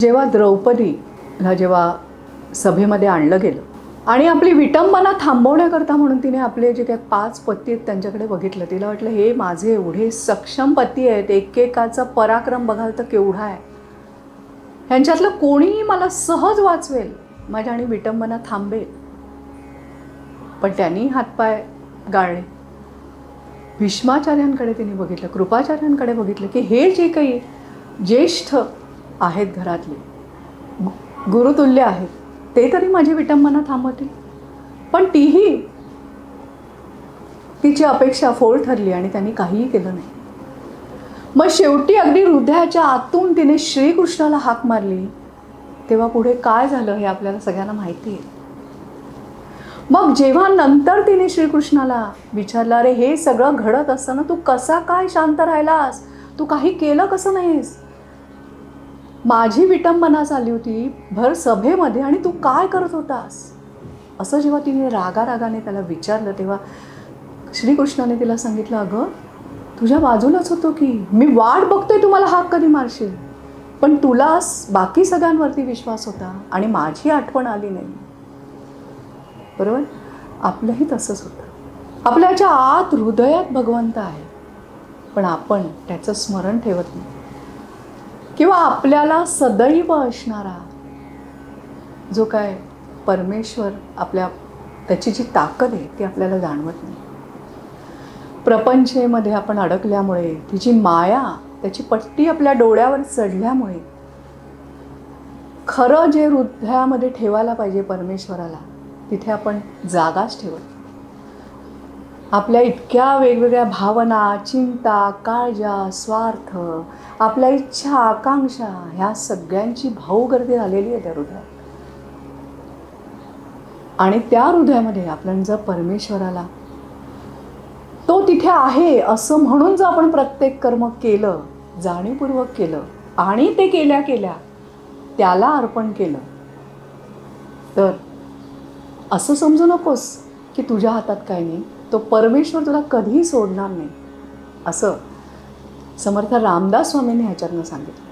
जेव्हा द्रौपदीला जेव्हा सभेमध्ये आणलं गेलं आणि आपली विटंबना थांबवण्याकरता म्हणून तिने आपले जे काही 5 पती आहेत त्यांच्याकडे बघितलं. तिला वाटलं हे माझे एवढे सक्षम पती आहेत, एकेकाचा पराक्रम बघाल तर केवढा आहे, ह्यांच्यातलं कोणीही मला सहज वाचवेल, माझ्या आणि विटंबना थांबेल. पण त्यांनी हातपाय गाळले. भीष्माचार्यांकडे तिने बघितलं, कृपाचार्यांकडे बघितलं की हे जे काही ज्येष्ठ आहेत घरातले, गुरुतुल्य आहेत, ते तरी माझी विटंबना थांबवतील. पण तीही तिची अपेक्षा फोल ठरली आणि त्यांनी काहीही केलं नाही. मग शेवटी अगदी हृदयाच्या आतून तिने श्रीकृष्णाला हाक मारली. तेव्हा पुढे काय झालं हे आपल्याला सगळ्यांना माहिती आहे. मग जेव्हा नंतर तिने श्रीकृष्णाला विचारलं, अरे हे सगळं घडत असताना तू कसा काय शांत राहिलास, तू काही केलं कसं नाहीस, माझी विटंबना झाली होती भर सभेमध्ये आणि तू काय करत होतास, असं जेव्हा तिने रागारागाने त्याला विचारलं तेव्हा श्रीकृष्णाने तिला सांगितलं, अगं तुझ्या बाजूलाच होतो की मी, वाट बघतोय तुम्हाला हाक कधी मारशील, पण तुला बाकी सगळ्यांवरती विश्वास होता आणि माझी आठवण आली नाही. बरोबर, आपलंही तसंच होतं. आपल्याच्या आत हृदयात भगवंत आहे, पण आपण त्याचं स्मरण ठेवत नाही. किंवा आपल्याला सदैव असणारा जो काय परमेश्वर, त्याची जी ताकद आहे ती आपल्याला जाणवत नाही. प्रपंचेमध्ये आपण अडकल्यामुळे, तिची माया, त्याची पट्टी आपल्या डोळ्यावर चढल्यामुळे खरं जे हृदयामध्ये ठेवायला पाहिजे परमेश्वराला, तिथे आपण जागाच ठेवत. आपल्या इतक्या वेगवेगळ्या भावना, चिंता, काळजा, स्वार्थ, आपल्या इच्छा, आकांक्षा, ह्या सगळ्यांची भाऊगर्दी झालेली आहे त्या हृदयात. आणि त्या हृदयामध्ये आपण जर परमेश्वराला, तो तिथे आहे असं म्हणून जर आपण प्रत्येक कर्म केलं, जाणीवपूर्वक केलं आणि ते केल्या केल्या त्याला अर्पण केलं, तर असं समजू नकोस की तुझ्या हातात काही नाही, तो परमेश्वर तुला कधीही सोडणार नाही, असं समर्थ रामदास स्वामींनी ह्याच्यातनं सांगितलं.